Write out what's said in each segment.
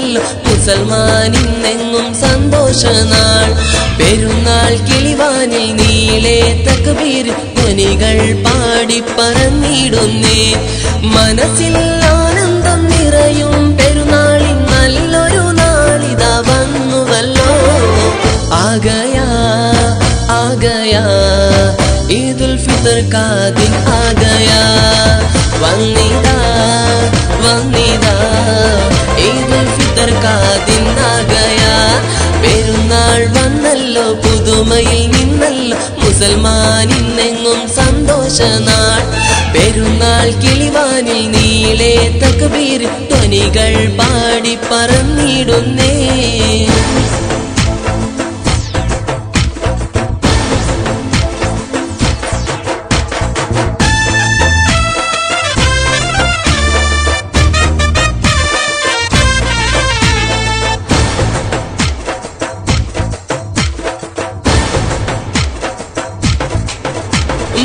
നിന്നല്ലോ മുസൽമാൻ ഇന്നെങ്ങും സന്തോഷനാൾ പെരുന്നാൾ കിളിവാനിൽ നീളെ തക്ബീർ ധ്വനികൾ പാടി പറന്നിടുന്നേ മനസ്സിൽ ആനന്ദം നിറയും പെരുന്നാളിൻ നല്ലൊരു നാളിതാ വന്നുവല്ലോ आ गया ईद उल फितर का दिन आ गया वंदिदा वंदिदा ईद उल फितर का दिन आ गया പെരുന്നാൾ വന്നല്ലോ പുതുമയിൽ നിന്നല്ലോ മുസൽമാൻ ഇന്നെങ്ങും സന്തോഷനാൾ പെരുന്നാൾ കിളിവാനിൽ നീളെ തക്ബീർ ധ്വനികൾ പാടി പറന്നിടുന്നേ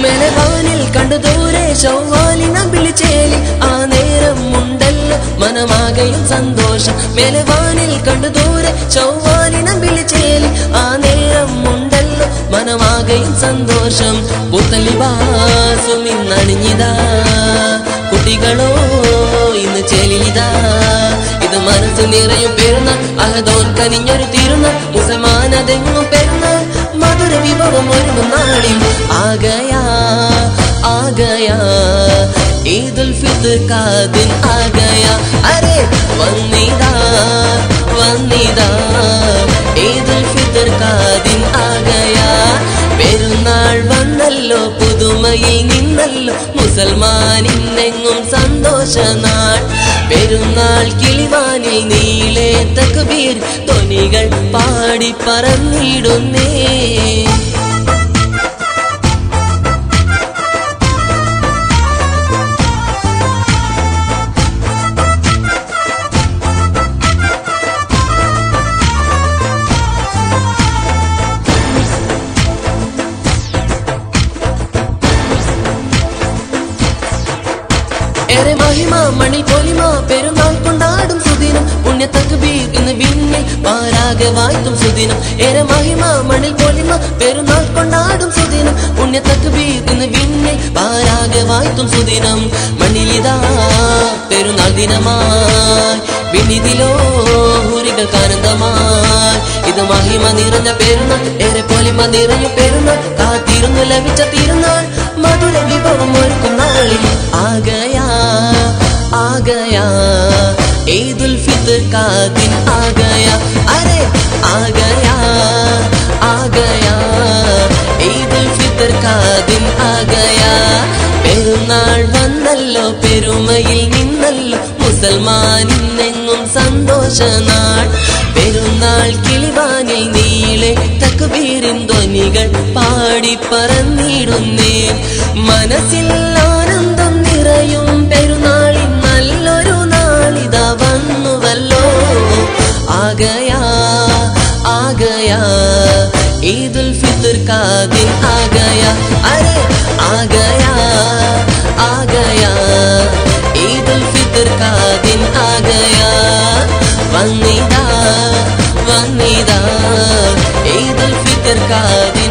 മെലവാനിൽ കണ്ടു ദൂരെ ശൗവാലിന വിളിച്ചേലി ആ നേരം ഉണ്ടല്ലോ മനമാകയും സന്തോഷം മെലവാനിൽ കണ്ടു ദൂരെ ശൗവാലിന വിളിച്ചേലി ആ നേരം ഉണ്ടല്ലോ മനമാകയും സന്തോഷം പുത്തലിബാസും ഇന്നണിഞ്ഞിതാ കുട്ടികളോ ഇന്ന് ചേലിലിതാ ഇത് മനസ്സ് നിറയും പെരുന്നാൾ അഹദോൻ കനിഞ്ഞൊരു തിരുനാൾ മുസൽമാനതെങ്ങും പെരുന്നാൾ മധുര വിഭവം ഒരുങ്ങും നാളിൽ आ गया ईद उल फितर का दिन आ गया अरे वंदिदा वंदिदा ईद उल फितर का दिन आ गया പെരുന്നാൾ വന്നല്ലോ പുതുമയിൽ നിന്നല്ലോ മുസൽമാൻ ഇന്നെങ്ങും സന്തോഷനാൾ പെരുന്നാൾ കിളിവാനിൽ നീളെ തക്ബീർ ധ്വനികൾ പാടി പറന്നിടുന്നേ ഏറെ മഹിമ മണിൽ പൊലിമ പെരുന്നാൾ കൊണ്ടാടും സുദിനം പുണ്യ തക്ബീർ ഇന്ന് വിണ്ണിൽ പാരാകെ വാഴ്ത്തും സുദിനം ഏറെ മഹിമ മണിൽ പൊലിമ പെരുന്നാൾ കൊണ്ടാടും സുദിനം പുണ്യ തക്ബീർ ഇന്ന് വിണ്ണിൽ പാരാകെ വാഴ്ത്തും സുദിനം മണ്ണിലിതാ പെരുന്നാൾ ദിനമായി വിണ്ണിതിലോ ഹുരികൾക്ക് ആനന്ദമായി ഇത് മഹിമ നിറഞ്ഞ പെരുന്നാൾ ഏറെ പൊലിമ നിറഞ്ഞ പെരുന്നാൾ കാത്തിരുന്നു ലഭിച്ച തിരുനാൾ മധുര വിഭവം ഒരുക്കും നാളിൽ आ गया ईद उल फितर का दिन आ गया अरे आ गया ईद उल फितर का दिन आ गया പെരുന്നാൾ വന്നല്ലോ പെരുമയിൽ നിന്നല്ലോ മുസൽമാൻ ഇന്നെങ്ങും സന്തോഷനാൾ പെരുന്നാൾ കിളിവാനിൽ നീളെ തക്ബീറിൻ ധ്വനികൾ പാടി പറന്നിടുന്നേ മനസ്സിൽ ആനന്ദം നിറയും പെരുന്നാളിൻ നല്ലൊരു നാളിതാ വന്നുവല്ലോ आ गया ईद उल फितर का दिन आ गया अरे आ गया ईद उल फितर का दिन आ गया वंदिदा वंदिदा ईद उल फितर का दिन